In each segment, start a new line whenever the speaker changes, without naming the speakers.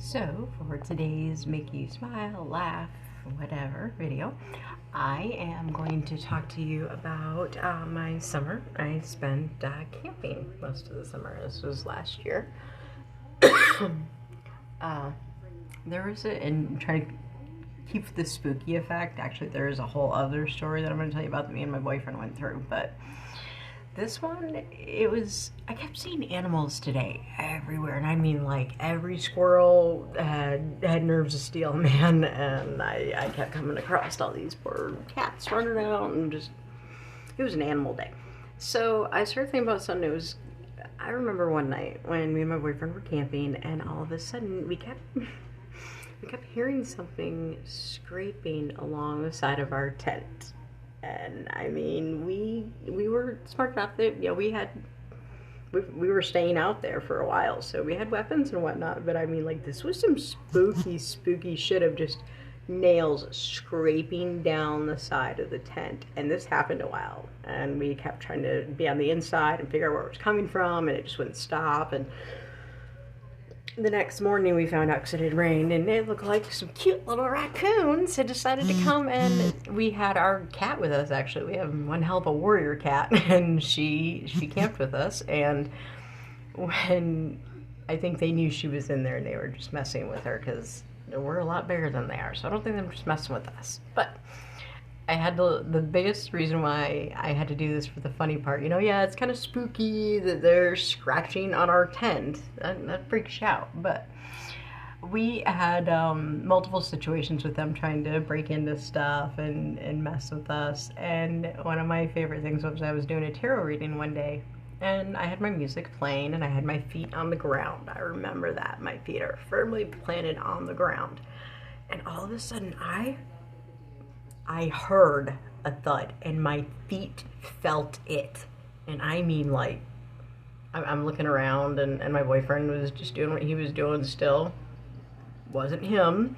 So, for today's Make You Smile, Laugh, whatever video, I am going to talk to you about my summer. I spent camping most of the summer. This was last year. There was and trying to keep the spooky effect. Actually, there is a whole other story that I'm going to tell you about that me and my boyfriend went through, but this one, I kept seeing animals today everywhere, and I mean like every squirrel had nerves of steel, man, and I kept coming across all these poor cats running out, and it was an animal day. So I started thinking about something. I remember one night when me and my boyfriend were camping, and all of a sudden we kept hearing something scraping along the side of our tent. And I mean, we were smart enough that, we were staying out there for a while, so we had weapons and whatnot. But I mean, like, this was some spooky shit of just nails scraping down the side of the tent. And this happened a while, and we kept trying to be on the inside and figure out where it was coming from, and it just wouldn't stop. And the next morning we found out because it had rained, and it looked like some cute little raccoons had decided to come, and we had our cat with us. Actually, we have one hell of a warrior cat, and she camped with us. And when I think they knew she was in there, and they were just messing with her because we're a lot bigger than they are, so I don't think they're just messing with us. But I had the biggest reason why I had to do this for the funny part. It's kind of spooky that they're scratching on our tent. That freaks you out. But we had multiple situations with them trying to break into stuff and mess with us. And one of my favorite things was I was doing a tarot reading one day, and I had my music playing, and I had my feet on the ground. I remember that. My feet are firmly planted on the ground. And all of a sudden, I heard a thud, and my feet felt it. And I mean, like, I'm looking around, and my boyfriend was just doing what he was doing still. Wasn't him.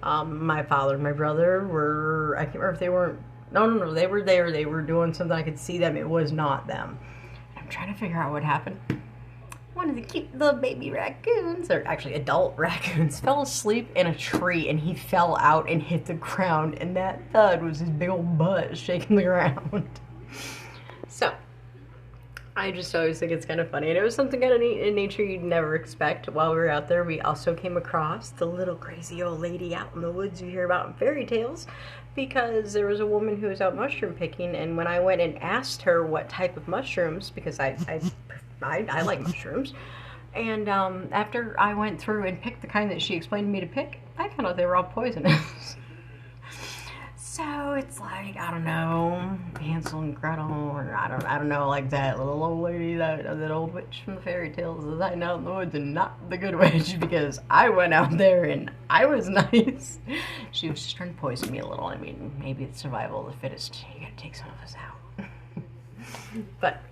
My father and my brother were, I can't remember if they weren't, no, they were there. They were doing something. I could see them. It was not them. I'm trying to figure out what happened. One of the cute little baby raccoons, or actually adult raccoons, fell asleep in a tree, and he fell out and hit the ground, and that thud was his big old butt shaking the ground. So, I just always think it's kind of funny, and it was something kind of neat in nature you'd never expect. While we were out there, we also came across the little crazy old lady out in the woods you hear about in fairy tales, because there was a woman who was out mushroom picking, and when I went and asked her what type of mushrooms, because I like mushrooms. And after I went through and picked the kind that she explained to me to pick, I found out they were all poisonous. So it's like, I don't know, Hansel and Gretel, or I don't know, like that little old lady, that old witch from the fairy tales is hiding out in the woods, and not the good witch, because I went out there and I was nice. She was just trying to poison me a little. I mean, maybe it's survival of the fittest. You gotta take some of us out. But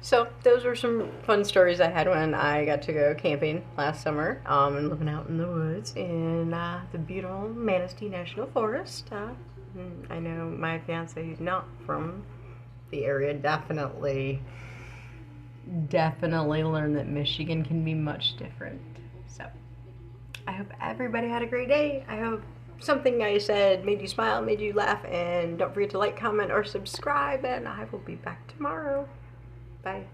so those were some fun stories I had when I got to go camping last summer, and living out in the woods in the beautiful Manistee National Forest. I know my fiance, who's not from the area, definitely learned that Michigan can be much different. So I hope everybody had a great day. I hope something I said made you smile, made you laugh, and don't forget to like, comment, or subscribe, and I will be back tomorrow. Bye.